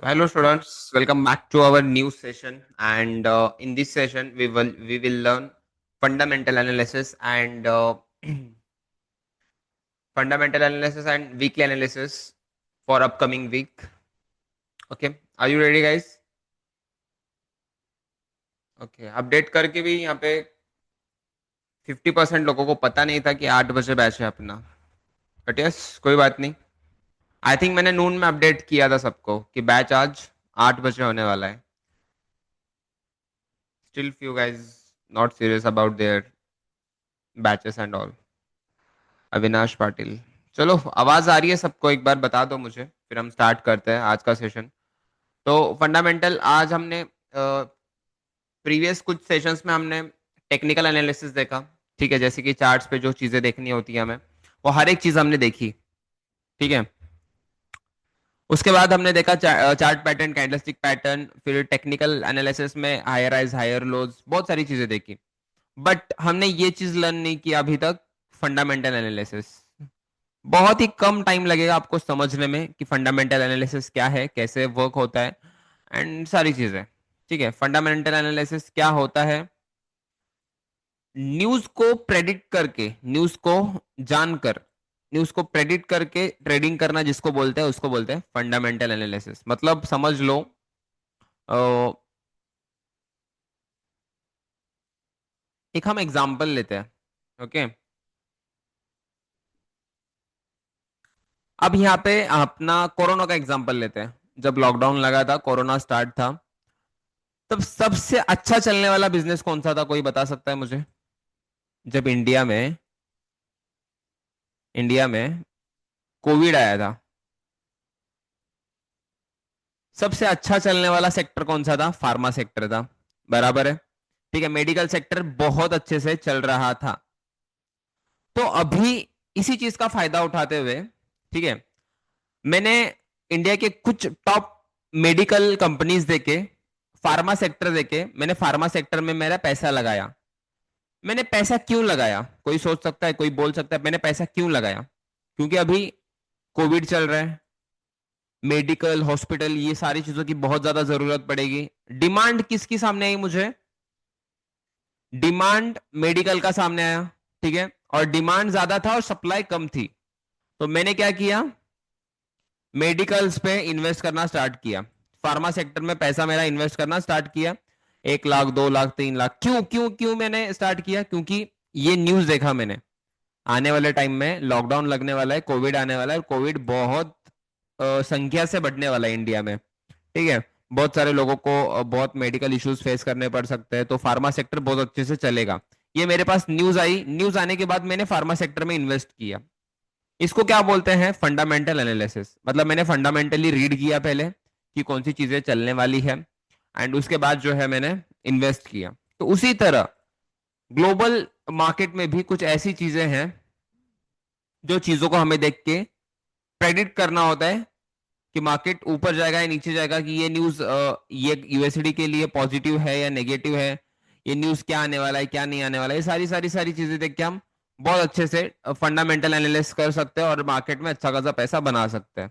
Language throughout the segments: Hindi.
Hello students, welcome back to our new session. And in this session, we will learn fundamental analysis and fundamental analysis and weekly analysis for upcoming week. Okay, are you ready, guys? Okay, update करके भी यहाँ पे 50% लोगों को पता नहीं था कि 8 बजे बैच है अपना. बट यस, कोई बात नहीं. आई थिंक मैंने नून में अपडेट किया था सबको कि बैच आज 8 बजे होने वाला है. Still few guys not serious about their batches and all. Avinash Patil. चलो, आवाज आ रही है सबको? एक बार बता दो मुझे, फिर हम स्टार्ट करते हैं आज का सेशन. तो फंडामेंटल आज हमने प्रीवियस कुछ सेशंस में हमने टेक्निकल एनालिसिस देखा. ठीक है, जैसे कि चार्ट्स पे जो चीजें देखनी होती है हमें, वो हर एक चीज हमने देखी. ठीक है. उसके बाद हमने देखा चार्ट पैटर्न, कैंडलस्टिक पैटर्न, फिर टेक्निकल एनालिसिस में हायर हाइज हायर लोज, बहुत सारी चीजें देखी. बट हमने ये चीज लर्न नहीं किया अभी तक, फंडामेंटल एनालिसिस. बहुत ही कम टाइम लगेगा आपको समझने में कि फंडामेंटल एनालिसिस क्या है, कैसे वर्क होता है एंड सारी चीजें. ठीक है, फंडामेंटल एनालिसिस क्या होता है? न्यूज को प्रेडिक्ट करके, न्यूज को जानकर, न्यूज को प्रेडिक्ट करके ट्रेडिंग करना जिसको बोलते हैं उसको बोलते हैं फंडामेंटल एनालिसिस. मतलब समझ लो, अ, एक हम एग्जांपल लेते हैं. ओके, अब यहाँ पे अपना कोरोना का एग्जांपल लेते हैं. जब लॉकडाउन लगा था, कोरोना स्टार्ट था, तब सबसे अच्छा चलने वाला बिजनेस कौन सा था? कोई बता सकता है मुझे? जब इंडिया में कोविड आया था, सबसे अच्छा चलने वाला सेक्टर कौन सा था? फार्मा सेक्टर था. बराबर है. ठीक है, मेडिकल सेक्टर बहुत अच्छे से चल रहा था. तो अभी इसी चीज का फायदा उठाते हुए, ठीक है, मैंने इंडिया के कुछ टॉप मेडिकल कंपनीज देखे, फार्मा सेक्टर देखे, मैंने फार्मा सेक्टर में मेरा पैसा लगाया. मैंने पैसा क्यों लगाया? कोई सोच सकता है, कोई बोल सकता है मैंने पैसा क्यों लगाया? क्योंकि अभी कोविड चल रहा है, मेडिकल हॉस्पिटल ये सारी चीजों की बहुत ज्यादा जरूरत पड़ेगी. डिमांड किसकी सामने आई मुझे? डिमांड मेडिकल का सामने आया. ठीक है, और डिमांड ज्यादा था और सप्लाई कम थी. तो मैंने क्या किया? मेडिकल्स पे इन्वेस्ट करना स्टार्ट किया. फार्मा सेक्टर में पैसा मेरा इन्वेस्ट करना स्टार्ट किया. 1 लाख, 2 लाख, 3 लाख. क्यों क्यों क्यों मैंने स्टार्ट किया? क्योंकि ये न्यूज देखा मैंने, आने वाले टाइम में लॉकडाउन लगने वाला है, कोविड आने वाला है, कोविड बहुत संख्या से बढ़ने वाला है इंडिया में. ठीक है, बहुत सारे लोगों को बहुत मेडिकल इश्यूज फेस करने पड़ सकते हैं, तो फार्मा सेक्टर बहुत अच्छे से चलेगा. ये मेरे पास न्यूज आई, न्यूज आने के बाद मैंने फार्मा सेक्टर में इन्वेस्ट किया. इसको क्या बोलते हैं? Fundamental analysis. मतलब मैंने फंडामेंटली रीड किया पहले कि कौन सी चीजें चलने वाली है, एंड उसके बाद जो है मैंने इन्वेस्ट किया. तो उसी तरह ग्लोबल मार्केट में भी कुछ ऐसी चीजें हैं जो चीजों को हमें देख के प्रेडिक्ट करना होता है कि मार्केट ऊपर जाएगा या नीचे जाएगा, कि ये न्यूज ये यूएसडी के लिए पॉजिटिव है या नेगेटिव है, ये न्यूज क्या आने वाला है क्या नहीं आने वाला है. ये सारी सारी सारी चीजें देख के हम बहुत अच्छे से फंडामेंटल एनालिसिस कर सकते हैं और मार्केट में अच्छा खासा पैसा बना सकते हैं.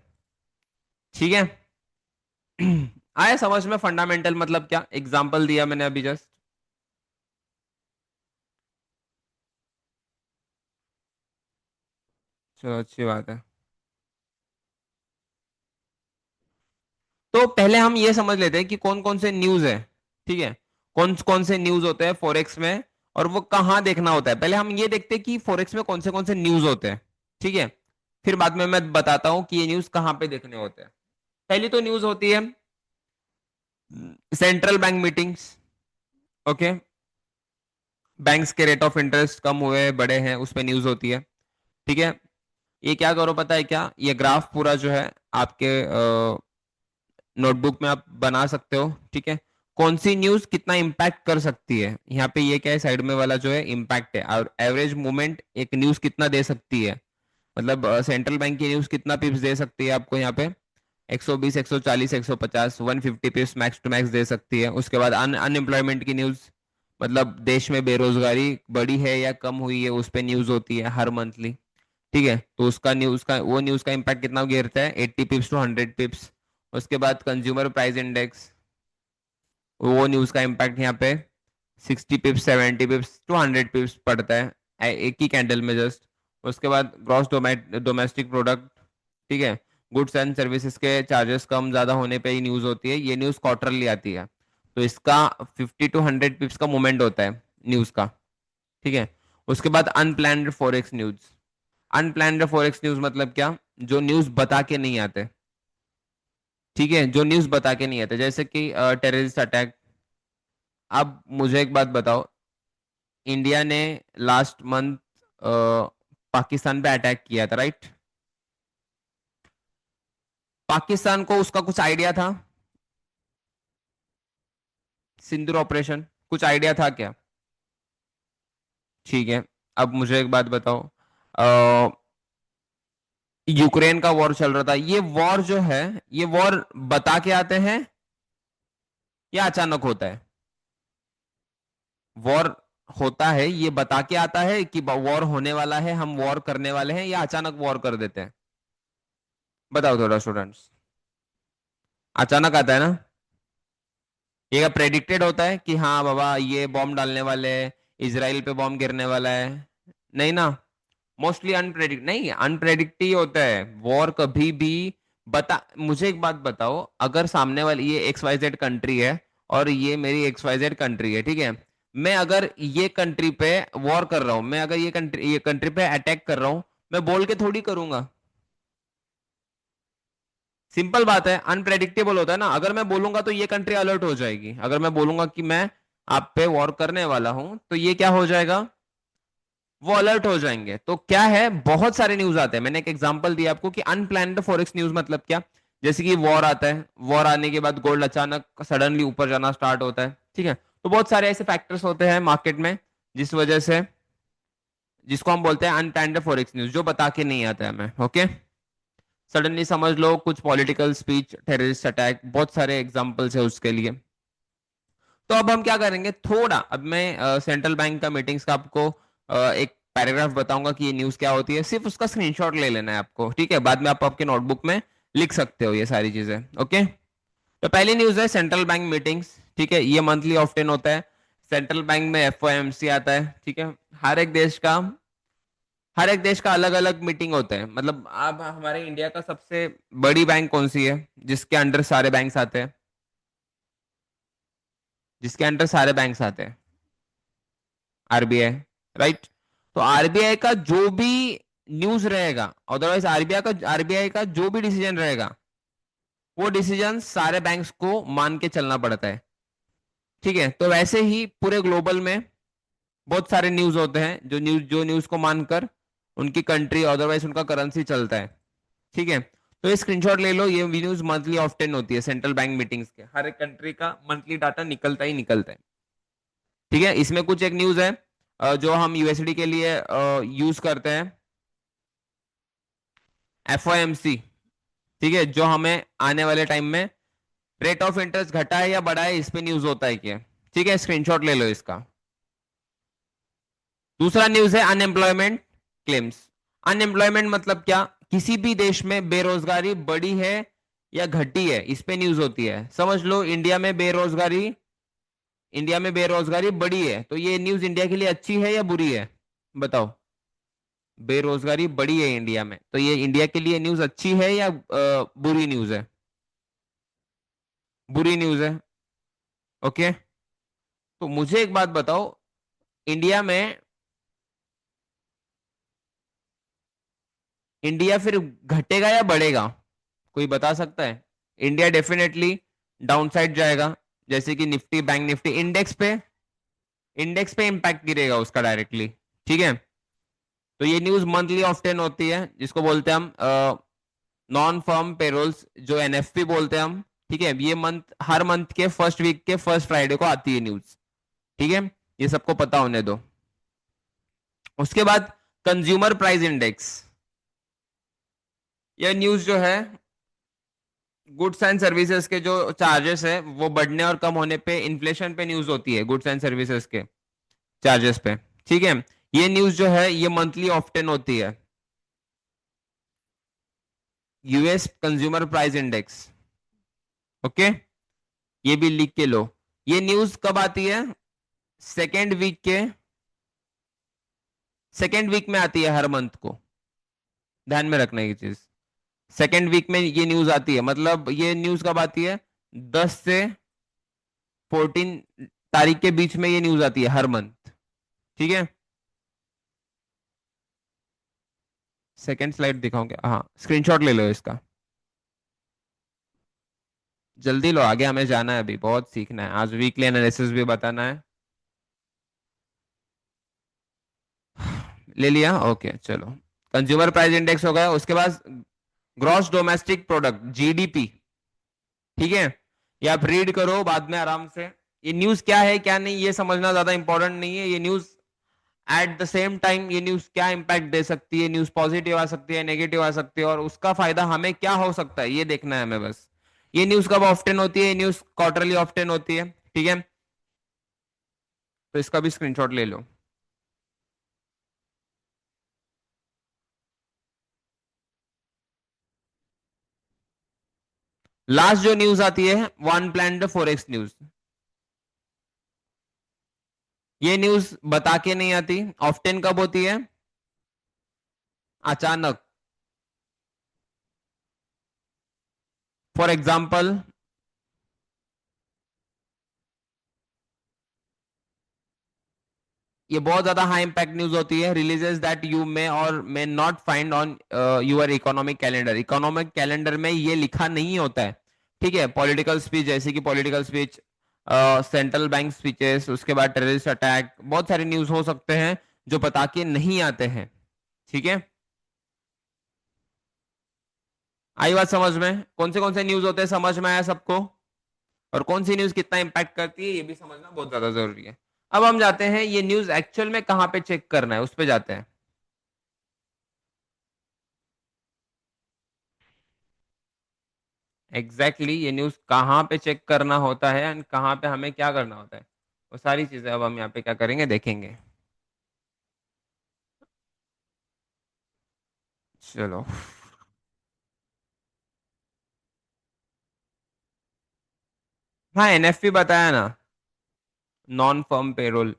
ठीक है. आया समझ में फंडामेंटल मतलब क्या? एग्जांपल दिया मैंने अभी जस्ट. चलो, अच्छी बात है. तो पहले हम ये समझ लेते हैं कि कौन कौन से न्यूज है. ठीक है, कौन कौन से न्यूज होते हैं फॉरेक्स में, और वो कहाँ देखना होता है. पहले हम ये देखते हैं कि फॉरेक्स में कौन से न्यूज होते हैं. ठीक है, फिर बाद में मैं बताता हूं कि ये न्यूज कहाँ पे देखने होते हैं. पहली तो न्यूज होती है central bank meetings. Okay, banks के रेट ऑफ इंटरेस्ट कम हुए बड़े हैं, उस पर न्यूज होती है. ठीक है, ये क्या करो पता है क्या? ये ग्राफ पूरा जो है आपके नोटबुक में आप बना सकते हो. ठीक है, कौन सी न्यूज कितना इंपैक्ट कर सकती है. यहाँ पे ये क्या है, साइड में वाला जो है इंपैक्ट है, और एवरेज मूवमेंट एक न्यूज कितना दे सकती है. मतलब सेंट्रल बैंक की न्यूज कितना पिप्स दे सकती है आपको यहाँ पे? 120, 140, 150, 150 पिप्स मैक्स टू मैक्स दे सकती है. उसके बाद अनएम्प्लॉयमेंट की न्यूज, मतलब देश में बेरोजगारी बढ़ी है या कम हुई है, उस पर न्यूज होती है हर मंथली. ठीक है, तो उसका न्यूज का वो न्यूज का इंपैक्ट कितना गिरता है? 80 पिप्स टू 100 पिप्स. उसके बाद कंज्यूमर प्राइस इंडेक्स, वो न्यूज का इम्पैक्ट यहाँ पे 60 पिप्स, 70 पिप्स टू 100 पिप्स पड़ता है एक ही कैंडल में जस्ट। उसके बाद ग्रॉस डोमेस्टिक प्रोडक्ट, ठीक है, गुड्स एंड सर्विसेज के चार्जेस कम ज्यादा होने पे ही न्यूज होती है, ये न्यूज क्वार्टरली आती है, तो इसका 50 to 100 पिप्स का मूवमेंट होता है न्यूज का, ठीक है। उसके बाद unplanned forex news. Unplanned forex news मतलब क्या? जो न्यूज बता के नहीं आते, ठीक है, जो न्यूज बता के नहीं आते, जैसे कि टेररिस्ट अटैक। अब मुझे एक बात बताओ, इंडिया ने लास्ट मंथ पाकिस्तान पे अटैक किया था, राइट? पाकिस्तान को उसका कुछ आइडिया था? सिंदूर ऑपरेशन कुछ आइडिया था क्या? ठीक है। अब मुझे एक बात बताओ, यूक्रेन का वॉर चल रहा था, ये वॉर जो है, ये वॉर बता के आते हैं या अचानक होता है? वॉर होता है, ये बता के आता है कि वॉर होने वाला है, हम वॉर करने वाले हैं, या अचानक वॉर कर देते हैं? बताओ थोड़ा स्टूडेंट्स। अचानक आता है ना? ये प्रेडिक्टेड होता है कि हाँ बाबा ये बॉम्ब डालने वाले हैं, इसराइल पे बॉम्ब गिरने वाला है? नहीं ना। मोस्टली अनप्रेडिक्ट नहीं, अनप्रेडिक्ट ही होता है वॉर कभी भी। बता, मुझे एक बात बताओ, अगर सामने वाली ये एक्स वाई जेड कंट्री है और ये मेरी एक्स वाई जेड कंट्री है, ठीक है, मैं अगर ये कंट्री पे वॉर कर रहा हूं, मैं अगर ये कंट्री पे अटैक कर रहा हूं, मैं बोल के थोड़ी करूंगा। सिंपल बात है, अनप्रेडिक्टेबल होता है ना। अगर मैं बोलूंगा तो ये कंट्री अलर्ट हो जाएगी, अगर मैं बोलूंगा कि मैं आप पे वॉर करने वाला हूं, तो ये क्या हो जाएगा? वो अलर्ट हो जाएंगे। तो क्या है, बहुत सारे न्यूज आते हैं, मैंने एक एग्जांपल दिया आपको कि अनप्लैन्ड फॉरेक्स न्यूज मतलब क्या। जैसे कि वॉर आता है, वॉर आने के बाद गोल्ड अचानक सडनली ऊपर जाना स्टार्ट होता है, ठीक है। तो बहुत सारे ऐसे फैक्टर्स होते हैं मार्केट में, जिस वजह से, जिसको हम बोलते हैं अनप्लैन्ड फॉरेक्स न्यूज, जो बता के नहीं आता है हमें, ओके। सडनली समझ लो कुछ पॉलिटिकल स्पीच, टेररिस्ट अटैक, बहुत सारे एग्जांपल्स है उसके लिए। तो अब हम क्या करेंगे, थोड़ा अब मैं सेंट्रल बैंक का मीटिंग्स का आपको एक पैराग्राफ बताऊंगा कि ये न्यूज क्या होती है, सिर्फ उसका स्क्रीनशॉट ले लेना है आपको, ठीक है, बाद में आप आपके नोटबुक में लिख सकते हो ये सारी चीजें, ओके। तो पहली न्यूज है सेंट्रल बैंक मीटिंग्स, ठीक है, ये मंथली ऑफ्टन होता है। सेंट्रल बैंक में एफओएमसी आता है, ठीक है। हर एक देश का हर एक देश का अलग अलग मीटिंग होता है। मतलब आप, हमारे इंडिया का सबसे बड़ी बैंक कौन सी है जिसके अंडर सारे बैंक्स आते हैं? जिसके अंडर सारे बैंक्स आते हैं? RBI, right. तो आरबीआई का जो भी न्यूज रहेगा, अदरवाइज आरबीआई का जो भी डिसीजन रहेगा, वो डिसीजन सारे बैंक्स को मान के चलना पड़ता है, ठीक है। तो वैसे ही पूरे ग्लोबल में बहुत सारे न्यूज होते हैं, जो न्यूज को मानकर उनकी कंट्री, अदरवाइज उनका करेंसी चलता है, ठीक है। तो ये स्क्रीनशॉट ले लो, ये न्यूज मंथली ऑफ्टन होती है सेंट्रल बैंक मीटिंग्स के, हर एक कंट्री का मंथली डाटा निकलता ही निकलता है, ठीक है। इसमें कुछ एक न्यूज है जो हम यूएसडी के लिए यूज करते हैं, एफओएमसी, ठीक है, जो हमें आने वाले टाइम में रेट ऑफ इंटरेस्ट घटा है या बढ़ा है, इस पे न्यूज होता है क्या, ठीक है, स्क्रीनशॉट ले लो इसका। दूसरा न्यूज है अनएम्प्लॉयमेंट क्लेम्स। अनएम्प्लॉयमेंट मतलब क्या? किसी भी देश में बेरोजगारी बढ़ी है या घटी है, इस पे न्यूज होती है। समझ लो इंडिया में बेरोजगारी बढ़ी है, तो ये न्यूज इंडिया के लिए अच्छी है या बुरी है? बताओ। बेरोजगारी बढ़ी है इंडिया में, तो ये इंडिया के लिए न्यूज अच्छी है या बुरी न्यूज है? बुरी न्यूज है, ओके। तो मुझे एक बात बताओ, इंडिया में इंडिया फिर घटेगा या बढ़ेगा? कोई बता सकता है? इंडिया डेफिनेटली डाउनसाइड जाएगा, जैसे कि निफ्टी, बैंक निफ्टी इंडेक्स पे इंपैक्ट गिरेगा उसका डायरेक्टली, ठीक है। तो ये न्यूज मंथली ऑफ्टन होती है, जिसको बोलते हैं हम नॉन फर्म पेरोल्स, जो एनएफपी बोलते हैं हम, ठीक है। ये हर मंथ के फर्स्ट वीक के फर्स्ट फ्राइडे को आती है न्यूज, ठीक है। ये सबको पता होने दो। उसके बाद कंज्यूमर प्राइस इंडेक्स, यह न्यूज जो है गुड्स एंड सर्विसेज के जो चार्जेस है वो बढ़ने और कम होने पे, इन्फ्लेशन पे न्यूज होती है, गुड्स एंड सर्विसेज के चार्जेस पे, ठीक है। ये न्यूज जो है ये मंथली ऑफ्टन होती है। US consumer price index, okay, ये भी लिख के लो। ये न्यूज कब आती है? सेकेंड वीक के, सेकेंड वीक में आती है हर मंथ को। ध्यान में रखने की चीज, सेकेंड वीक में ये न्यूज आती है। मतलब ये न्यूज कब आती है? 10 से 14 तारीख के बीच में ये न्यूज आती है हर मंथ। ठीक है, सेकेंड स्लाइड दिखाऊं क्या? हाँ, स्क्रीनशॉट ले लो इसका। जल्दी लो, आगे हमें जाना है, अभी बहुत सीखना है। आज वीकली एनालिसिस भी बताना है। ले लिया, ओके चलो। कंज्यूमर प्राइस इंडेक्स हो गया, उसके बाद ग्रॉस डोमेस्टिक प्रोडक्ट, जीडीपी। ठीक है, ये आप रीड करो बाद में आराम से। ये न्यूज क्या है क्या नहीं ये समझना ज्यादा इंपॉर्टेंट नहीं है। ये news at the same time, ये न्यूज क्या इंपैक्ट दे सकती है, न्यूज पॉजिटिव आ सकती है, नेगेटिव आ सकती है, और उसका फायदा हमें क्या हो सकता है ये देखना है हमें बस। ये न्यूज कब ऑफ्टन होती है? ये न्यूज क्वार्टरली ऑफ्टन होती है। ठीक है, तो इसका भी स्क्रीनशॉट ले लो। लास्ट जो न्यूज आती है, वन प्लान फॉरेक्स न्यूज। ये न्यूज बता के नहीं आती, ऑफ्टन कब होती है? अचानक। फॉर एग्जाम्पल, ये बहुत ज्यादा हाई इंपैक्ट न्यूज होती है। Releases that you may or may not find on your economic calendar. Economic calendar में ये लिखा नहीं होता है। ठीक है, पॉलिटिकल स्पीच, जैसे कि political speech, central bank speeches, उसके बाद टेररिस्ट अटैक, बहुत सारे न्यूज हो सकते हैं जो बता के नहीं आते हैं। ठीक है, आई बात समझ में? कौन से न्यूज होते हैं समझ में आया सबको? और कौन सी न्यूज कितना इंपैक्ट करती है ये भी समझना बहुत ज्यादा जरूरी है। अब हम जाते हैं, ये न्यूज एक्चुअल में कहां पे चेक करना है उस पे जाते हैं। एग्जैक्टली ये न्यूज कहाँ पे चेक करना होता है एंड कहाँ पे हमें क्या करना होता है, वो सारी चीजें अब हम यहाँ पे क्या करेंगे देखेंगे। चलो, हाँ एनएफपी बताया ना, नॉन फर्म पेरोल।